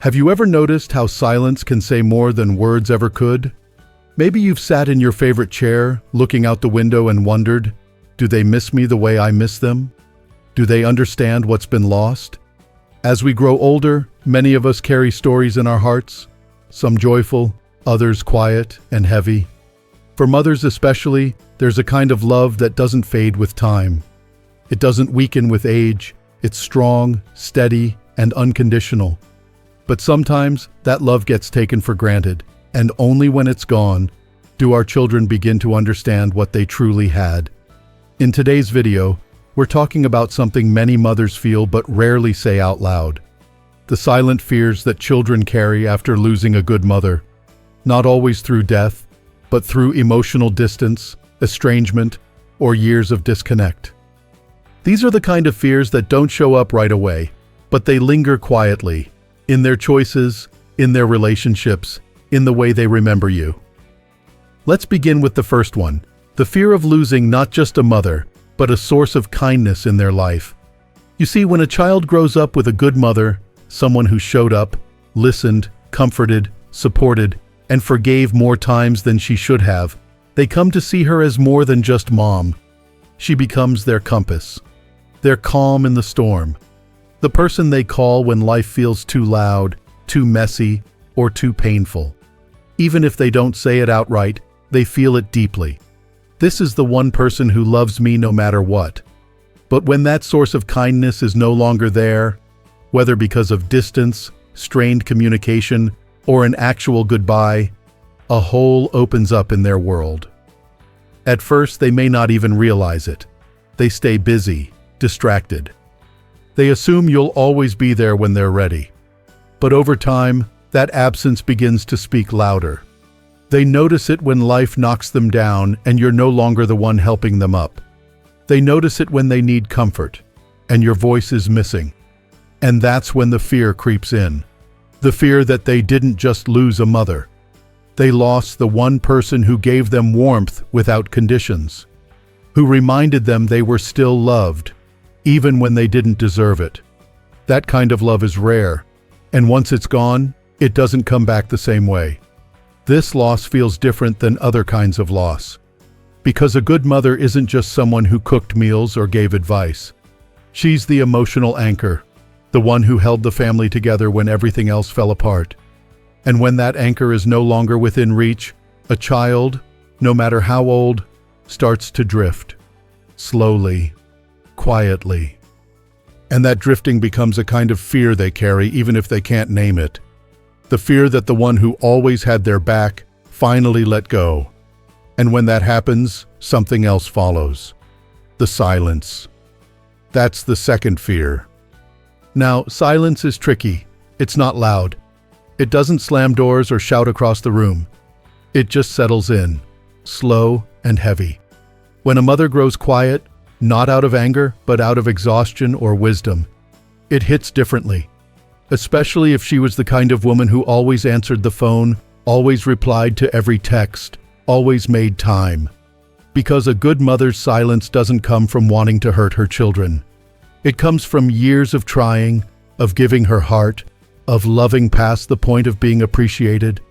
Have you ever noticed how silence can say more than words ever could? Maybe you've sat in your favorite chair, looking out the window and wondered, do they miss me the way I miss them? Do they understand what's been lost? As we grow older, many of us carry stories in our hearts, some joyful, others quiet and heavy. For mothers especially, there's a kind of love that doesn't fade with time. It doesn't weaken with age. It's strong, steady, and unconditional. But sometimes that love gets taken for granted, and only when it's gone do our children begin to understand what they truly had. In today's video, we're talking about something many mothers feel but rarely say out loud. The silent fears that children carry after losing a good mother. Not always through death, but through emotional distance, estrangement, or years of disconnect. These are the kind of fears that don't show up right away, but they linger quietly, in their choices, in their relationships, in the way they remember you. Let's begin with the first one, the fear of losing not just a mother, but a source of kindness in their life. You see, when a child grows up with a good mother, someone who showed up, listened, comforted, supported, and forgave more times than she should have, they come to see her as more than just mom. She becomes their compass, their calm in the storm, the person they call when life feels too loud, too messy, or too painful. Even if they don't say it outright, they feel it deeply. This is the one person who loves me no matter what. But when that source of kindness is no longer there, whether because of distance, strained communication, or an actual goodbye, a hole opens up in their world. At first, they may not even realize it. They stay busy, distracted. They assume you'll always be there when they're ready. But over time, that absence begins to speak louder. They notice it when life knocks them down and you're no longer the one helping them up. They notice it when they need comfort, and your voice is missing. And that's when the fear creeps in. The fear that they didn't just lose a mother. They lost the one person who gave them warmth without conditions, who reminded them they were still loved, even when they didn't deserve it. That kind of love is rare, and once it's gone, it doesn't come back the same way. This loss feels different than other kinds of loss, because a good mother isn't just someone who cooked meals or gave advice. She's the emotional anchor, the one who held the family together when everything else fell apart. And when that anchor is no longer within reach, a child, no matter how old, starts to drift, slowly, quietly. And that drifting becomes a kind of fear they carry even if they can't name it. The fear that the one who always had their back finally let go. And when that happens, something else follows. The silence. That's the second fear. Now, silence is tricky. It's not loud. It doesn't slam doors or shout across the room. It just settles in, slow and heavy. When a mother grows quiet, not out of anger, but out of exhaustion or wisdom, it hits differently. Especially if she was the kind of woman who always answered the phone, always replied to every text, always made time. Because a good mother's silence doesn't come from wanting to hurt her children. It comes from years of trying, of giving her heart, of loving past the point of being appreciated.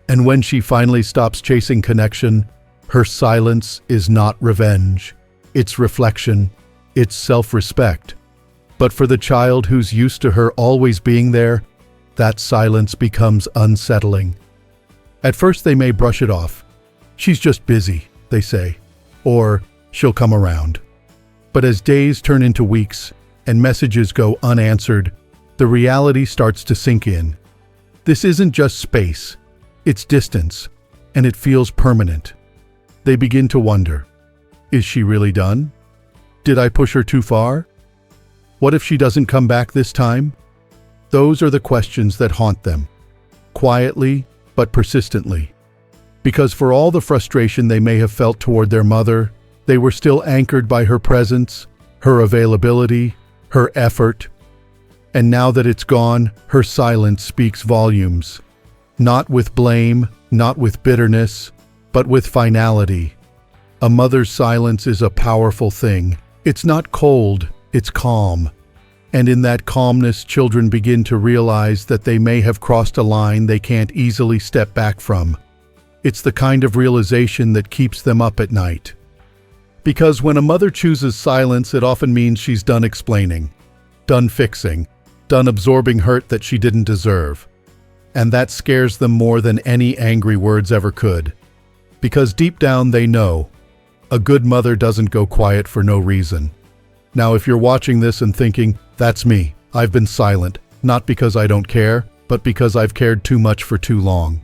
And when she finally stops chasing connection, her silence is not revenge. It's reflection. It's self-respect. But for the child who's used to her always being there, that silence becomes unsettling. At first they may brush it off. She's just busy, they say. Or, she'll come around. But as days turn into weeks and messages go unanswered, the reality starts to sink in. This isn't just space, it's distance, and it feels permanent. They begin to wonder, is she really done? Did I push her too far? What if she doesn't come back this time? Those are the questions that haunt them, quietly but persistently. Because for all the frustration they may have felt toward their mother, they were still anchored by her presence, her availability, her effort. And now that it's gone, her silence speaks volumes. Not with blame, not with bitterness, but with finality. A mother's silence is a powerful thing. It's not cold, it's calm. And in that calmness, children begin to realize that they may have crossed a line they can't easily step back from. It's the kind of realization that keeps them up at night. Because when a mother chooses silence, it often means she's done explaining, done fixing, done absorbing hurt that she didn't deserve. And that scares them more than any angry words ever could. Because deep down they know, a good mother doesn't go quiet for no reason. Now, if you're watching this and thinking, that's me, I've been silent, not because I don't care, but because I've cared too much for too long.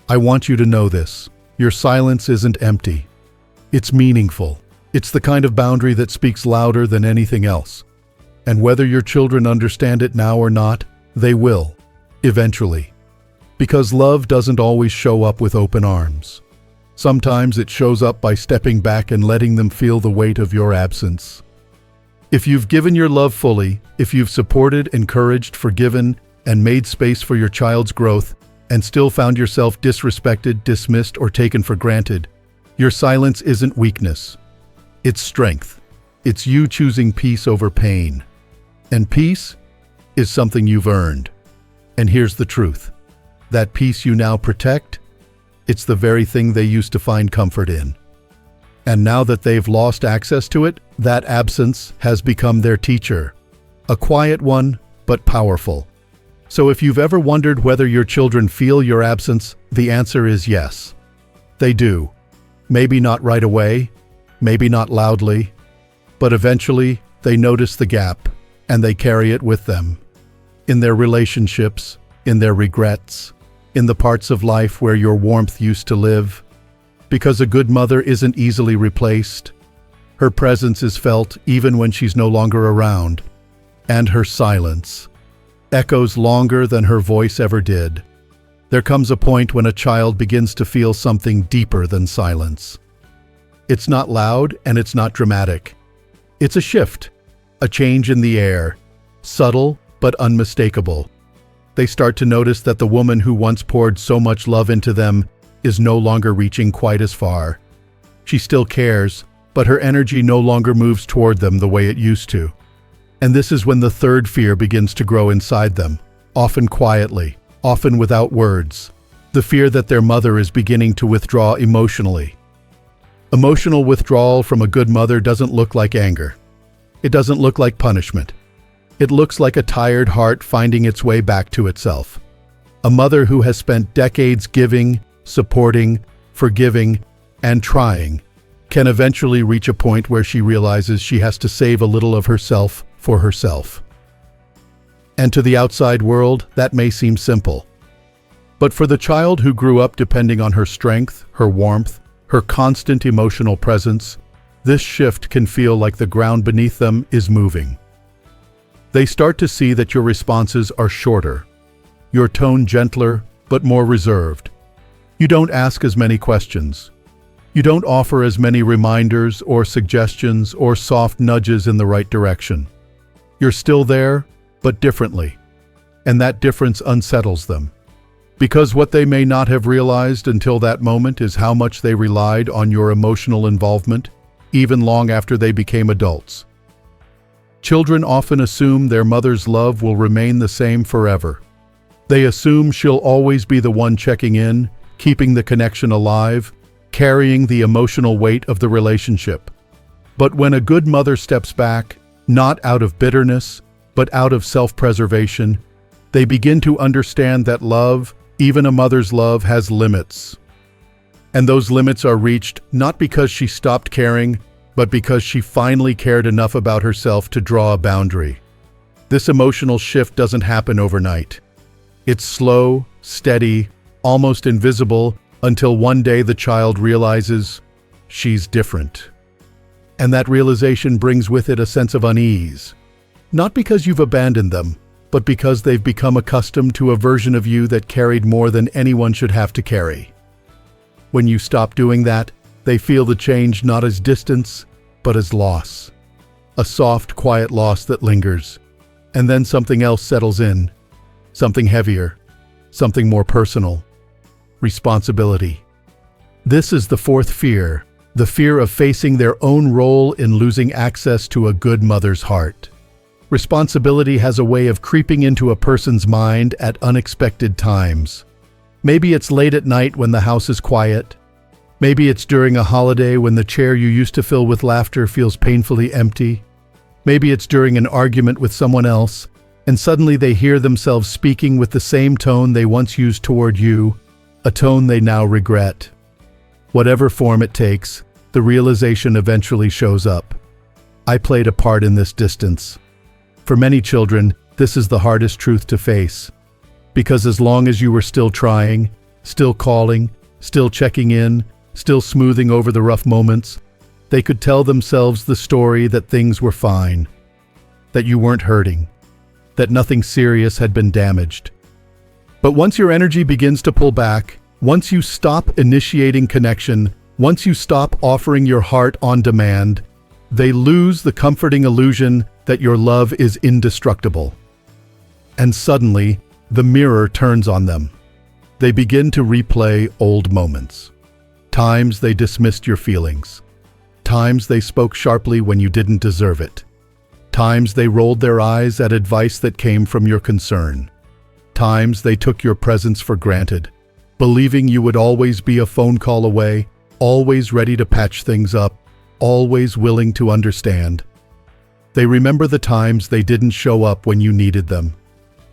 I want you to know this. Your silence isn't empty. It's meaningful. It's the kind of boundary that speaks louder than anything else. And whether your children understand it now or not, they will, eventually. Because love doesn't always show up with open arms. Sometimes it shows up by stepping back and letting them feel the weight of your absence. If you've given your love fully, if you've supported, encouraged, forgiven, and made space for your child's growth, and still found yourself disrespected, dismissed, or taken for granted, your silence isn't weakness. It's strength. It's you choosing peace over pain. And peace is something you've earned. And here's the truth. That peace you now protect, it's the very thing they used to find comfort in. And now that they've lost access to it, that absence has become their teacher. A quiet one, but powerful. So if you've ever wondered whether your children feel your absence, the answer is yes. They do. Maybe not right away, maybe not loudly, but eventually they notice the gap, and they carry it with them. In their relationships, in their regrets, in the parts of life where your warmth used to live. Because a good mother isn't easily replaced. Her presence is felt even when she's no longer around. And her silence echoes longer than her voice ever did. There comes a point when a child begins to feel something deeper than silence. It's not loud and it's not dramatic. It's a shift, a change in the air, subtle but unmistakable. They start to notice that the woman who once poured so much love into them is no longer reaching quite as far. She still cares, but her energy no longer moves toward them the way it used to. And this is when the third fear begins to grow inside them, often quietly, often without words. The fear that their mother is beginning to withdraw emotionally. Emotional withdrawal from a good mother doesn't look like anger. It doesn't look like punishment. It looks like a tired heart finding its way back to itself. A mother who has spent decades giving, supporting, forgiving, and trying can eventually reach a point where she realizes she has to save a little of herself for herself. And to the outside world, that may seem simple. But for the child who grew up depending on her strength, her warmth, her constant emotional presence, this shift can feel like the ground beneath them is moving. They start to see that your responses are shorter, your tone gentler but more reserved. You don't ask as many questions. You don't offer as many reminders or suggestions or soft nudges in the right direction. You're still there, but differently. And that difference unsettles them. Because what they may not have realized until that moment is how much they relied on your emotional involvement, even long after they became adults. Children often assume their mother's love will remain the same forever. They assume she'll always be the one checking in, keeping the connection alive, carrying the emotional weight of the relationship. But when a good mother steps back, not out of bitterness, but out of self-preservation, they begin to understand that love, even a mother's love, has limits. And those limits are reached not because she stopped caring, but because she finally cared enough about herself to draw a boundary. This emotional shift doesn't happen overnight. It's slow, steady, almost invisible, until one day the child realizes she's different. And that realization brings with it a sense of unease. Not because you've abandoned them, but because they've become accustomed to a version of you that carried more than anyone should have to carry. When you stop doing that, they feel the change not as distance, but as loss. A soft, quiet loss that lingers. And then something else settles in. Something heavier. Something more personal. Responsibility. This is the fourth fear, the fear of facing their own role in losing access to a good mother's heart. Responsibility has a way of creeping into a person's mind at unexpected times. Maybe it's late at night when the house is quiet. Maybe it's during a holiday when the chair you used to fill with laughter feels painfully empty. Maybe it's during an argument with someone else, and suddenly they hear themselves speaking with the same tone they once used toward you, a tone they now regret. Whatever form it takes, the realization eventually shows up. I played a part in this distance. For many children, this is the hardest truth to face. Because as long as you were still trying, still calling, still checking in, still smoothing over the rough moments, they could tell themselves the story that things were fine, that you weren't hurting, that nothing serious had been damaged. But once your energy begins to pull back, once you stop initiating connection, once you stop offering your heart on demand, they lose the comforting illusion that your love is indestructible. And suddenly, the mirror turns on them. They begin to replay old moments. Times they dismissed your feelings. Times they spoke sharply when you didn't deserve it. Times they rolled their eyes at advice that came from your concern. Times they took your presence for granted, believing you would always be a phone call away, always ready to patch things up, always willing to understand. They remember the times they didn't show up when you needed them,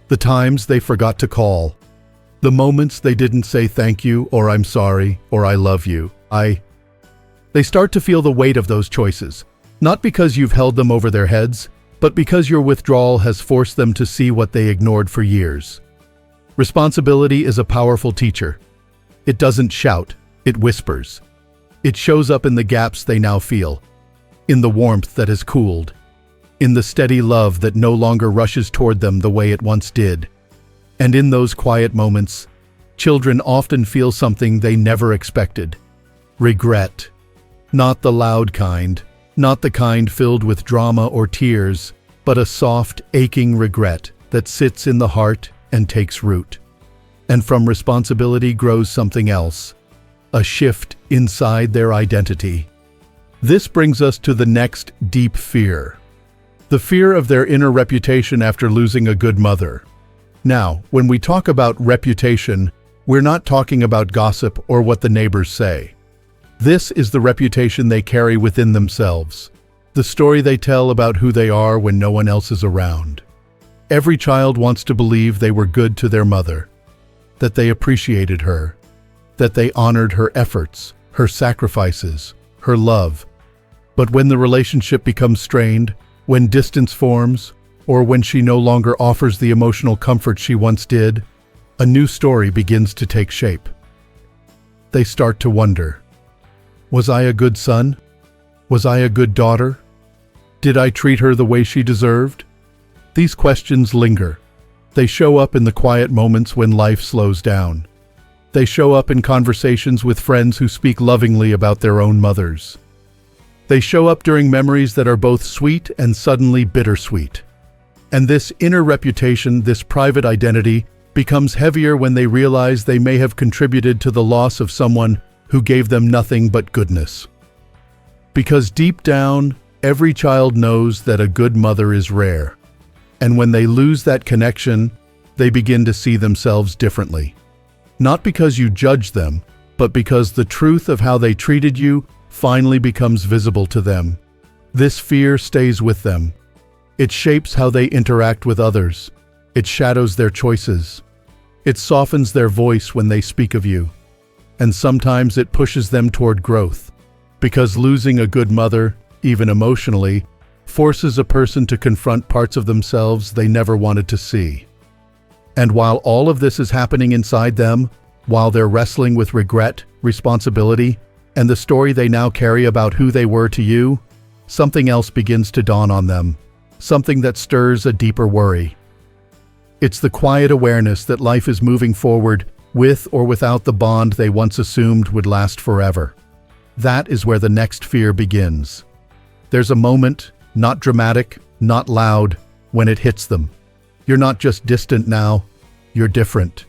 the times they forgot to call, the moments they didn't say thank you or I'm sorry or I love you. They start to feel the weight of those choices, not because you've held them over their heads, but because your withdrawal has forced them to see what they ignored for years. Responsibility is a powerful teacher. It doesn't shout, it whispers. It shows up in the gaps they now feel, in the warmth that has cooled, in the steady love that no longer rushes toward them the way it once did. And in those quiet moments, children often feel something they never expected. Regret. Not the loud kind, not the kind filled with drama or tears, but a soft, aching regret that sits in the heart and takes root. And from responsibility grows something else, a shift inside their identity. This brings us to the next deep fear. The fear of their inner reputation after losing a good mother. Now, when we talk about reputation, we're not talking about gossip or what the neighbors say. This is the reputation they carry within themselves, the story they tell about who they are when no one else is around. Every child wants to believe they were good to their mother, that they appreciated her, that they honored her efforts, her sacrifices, her love. But when the relationship becomes strained, when distance forms, or when she no longer offers the emotional comfort she once did, a new story begins to take shape. They start to wonder, was I a good son? Was I a good daughter? Did I treat her the way she deserved? These questions linger. They show up in the quiet moments when life slows down. They show up in conversations with friends who speak lovingly about their own mothers. They show up during memories that are both sweet and suddenly bittersweet. And this inner reputation, this private identity, becomes heavier when they realize they may have contributed to the loss of someone who gave them nothing but goodness. Because deep down, every child knows that a good mother is rare. And when they lose that connection, they begin to see themselves differently. Not because you judge them, but because the truth of how they treated you finally becomes visible to them. This fear stays with them. It shapes how they interact with others. It shadows their choices. It softens their voice when they speak of you. And sometimes it pushes them toward growth. Because losing a good mother, even emotionally, forces a person to confront parts of themselves they never wanted to see. And while all of this is happening inside them, while they're wrestling with regret, responsibility, and the story they now carry about who they were to you, something else begins to dawn on them, something that stirs a deeper worry. It's the quiet awareness that life is moving forward with or without the bond they once assumed would last forever. That is where the next fear begins. There's a moment, not dramatic, not loud, when it hits them. You're not just distant now, you're different.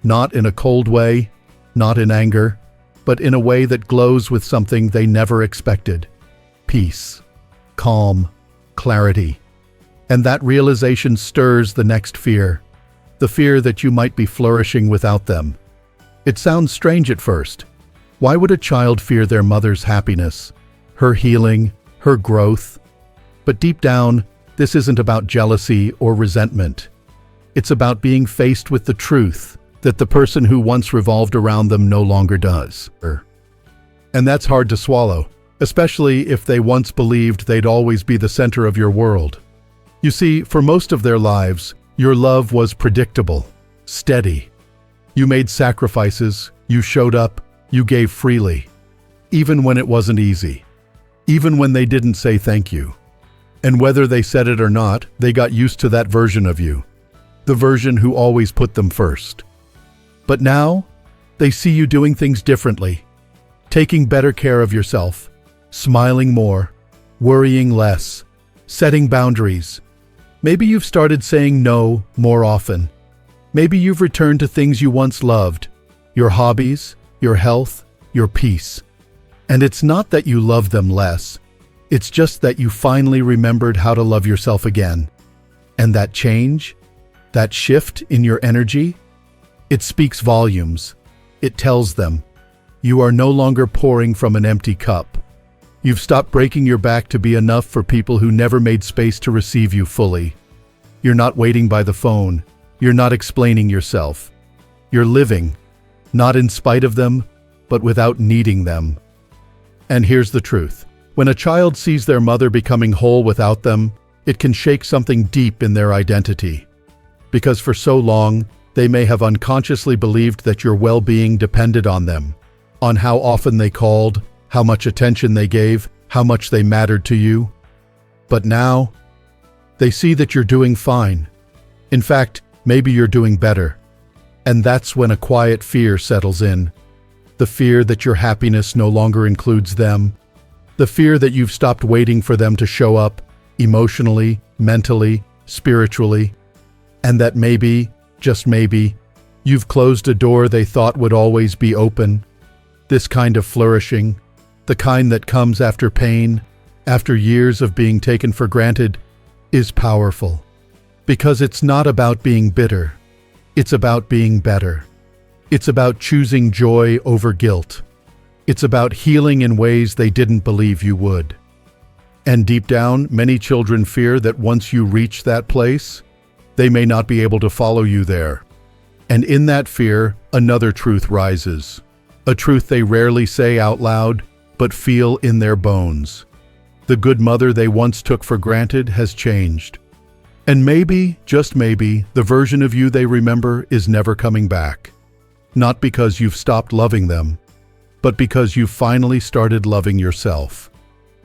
Not in a cold way, not in anger, but in a way that glows with something they never expected. Peace, calm, clarity. And that realization stirs the next fear, the fear that you might be flourishing without them. It sounds strange at first. Why would a child fear their mother's happiness, her healing, her growth? But deep down, this isn't about jealousy or resentment. It's about being faced with the truth that the person who once revolved around them no longer does. And that's hard to swallow, especially if they once believed they'd always be the center of your world. You see, for most of their lives, your love was predictable, steady. You made sacrifices, you showed up, you gave freely, even when it wasn't easy, even when they didn't say thank you. And whether they said it or not, they got used to that version of you, the version who always put them first. But now, they see you doing things differently, taking better care of yourself, smiling more, worrying less, setting boundaries. Maybe you've started saying no more often. Maybe you've returned to things you once loved, your hobbies, your health, your peace. And it's not that you love them less. It's just that you finally remembered how to love yourself again. And that change, that shift in your energy, it speaks volumes. It tells them, you are no longer pouring from an empty cup. You've stopped breaking your back to be enough for people who never made space to receive you fully. You're not waiting by the phone. You're not explaining yourself. You're living, not in spite of them, but without needing them. And here's the truth. When a child sees their mother becoming whole without them, it can shake something deep in their identity. Because for so long, they may have unconsciously believed that your well-being depended on them, on how often they called, how much attention they gave, how much they mattered to you. But now, they see that you're doing fine. In fact, maybe you're doing better. And that's when a quiet fear settles in. The fear that your happiness no longer includes them. The fear that you've stopped waiting for them to show up, emotionally, mentally, spiritually. And that maybe, just maybe, you've closed a door they thought would always be open. This kind of flourishing, the kind that comes after pain, after years of being taken for granted, is powerful. Because it's not about being bitter. It's about being better. It's about choosing joy over guilt. It's about healing in ways they didn't believe you would. And deep down, many children fear that once you reach that place, they may not be able to follow you there. And in that fear, another truth rises. A truth they rarely say out loud, but feel in their bones. The good mother they once took for granted has changed. And maybe, just maybe, the version of you they remember is never coming back. Not because you've stopped loving them, but because you've finally started loving yourself.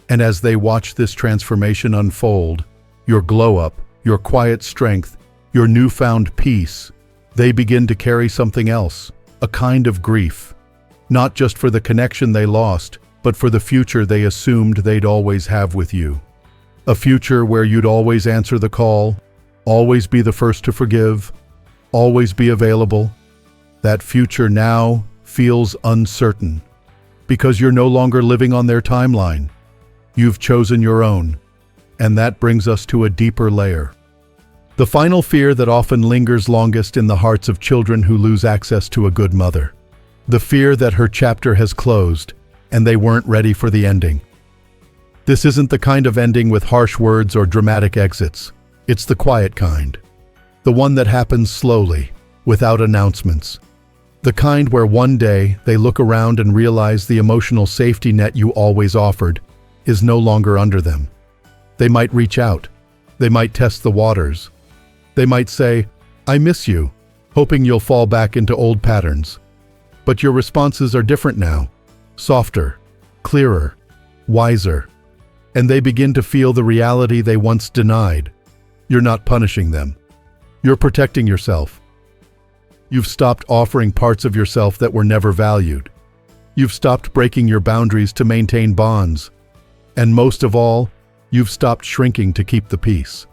And as they watch this transformation unfold, your glow-up, your quiet strength, your newfound peace, they begin to carry something else, a kind of grief. Not just for the connection they lost, but for the future they assumed they'd always have with you. A future where you'd always answer the call, always be the first to forgive, always be available. That future now feels uncertain, because you're no longer living on their timeline. You've chosen your own, and that brings us to a deeper layer. The final fear that often lingers longest in the hearts of children who lose access to a good mother. The fear that her chapter has closed, and they weren't ready for the ending. This isn't the kind of ending with harsh words or dramatic exits. It's the quiet kind. The one that happens slowly, without announcements. The kind where one day they look around and realize the emotional safety net you always offered is no longer under them. They might reach out. They might test the waters. They might say, "I miss you," hoping you'll fall back into old patterns. But your responses are different now. Softer, clearer, wiser. And they begin to feel the reality they once denied. You're not punishing them. You're protecting yourself. You've stopped offering parts of yourself that were never valued. You've stopped breaking your boundaries to maintain bonds. And most of all, you've stopped shrinking to keep the peace.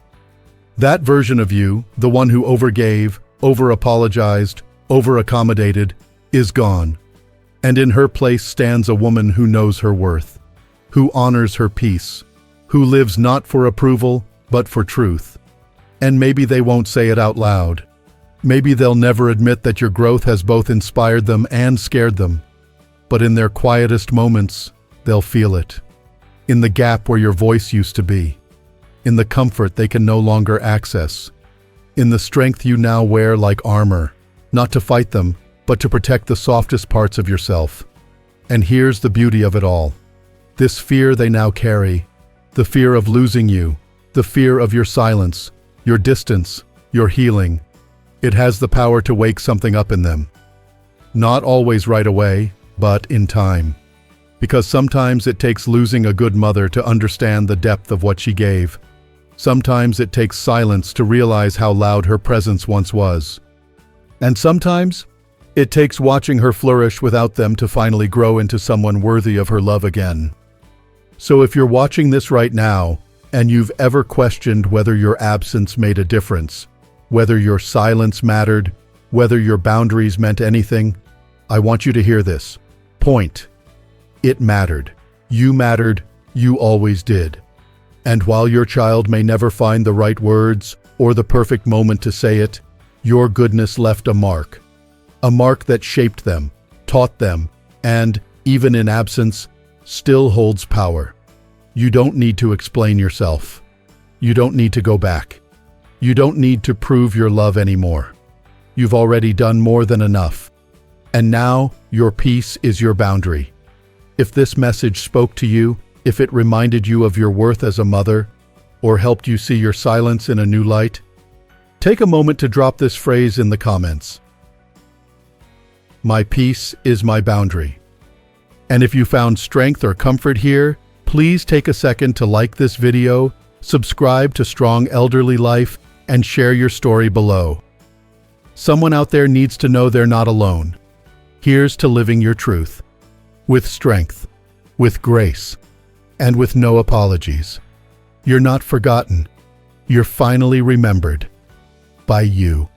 That version of you, the one who overgave, over-apologized, over-accommodated, is gone. And in her place stands a woman who knows her worth, who honors her peace, who lives not for approval, but for truth. And maybe they won't say it out loud. Maybe they'll never admit that your growth has both inspired them and scared them. But in their quietest moments, they'll feel it. In the gap where your voice used to be. In the comfort they can no longer access. In the strength you now wear like armor, not to fight them, but to protect the softest parts of yourself. And here's the beauty of it all. This fear they now carry, the fear of losing you, the fear of your silence, your distance, your healing, it has the power to wake something up in them. Not always right away, but in time. Because sometimes it takes losing a good mother to understand the depth of what she gave. Sometimes it takes silence to realize how loud her presence once was. And sometimes it takes watching her flourish without them to finally grow into someone worthy of her love again. So if you're watching this right now, and you've ever questioned whether your absence made a difference, whether your silence mattered, whether your boundaries meant anything, I want you to hear this. Point. It mattered. You mattered. You always did. And while your child may never find the right words or the perfect moment to say it, your goodness left a mark. A mark that shaped them, taught them, and, even in absence, still holds power. You don't need to explain yourself. You don't need to go back. You don't need to prove your love anymore. You've already done more than enough. And now, your peace is your boundary. If this message spoke to you, if it reminded you of your worth as a mother, or helped you see your silence in a new light, take a moment to drop this phrase in the comments. My peace is my boundary. And if you found strength or comfort here, please take a second to like this video, subscribe to Strong Elderly Life, and share your story below. Someone out there needs to know they're not alone. Here's to living your truth. With strength, with grace, and with no apologies. You're not forgotten. You're finally remembered. By you.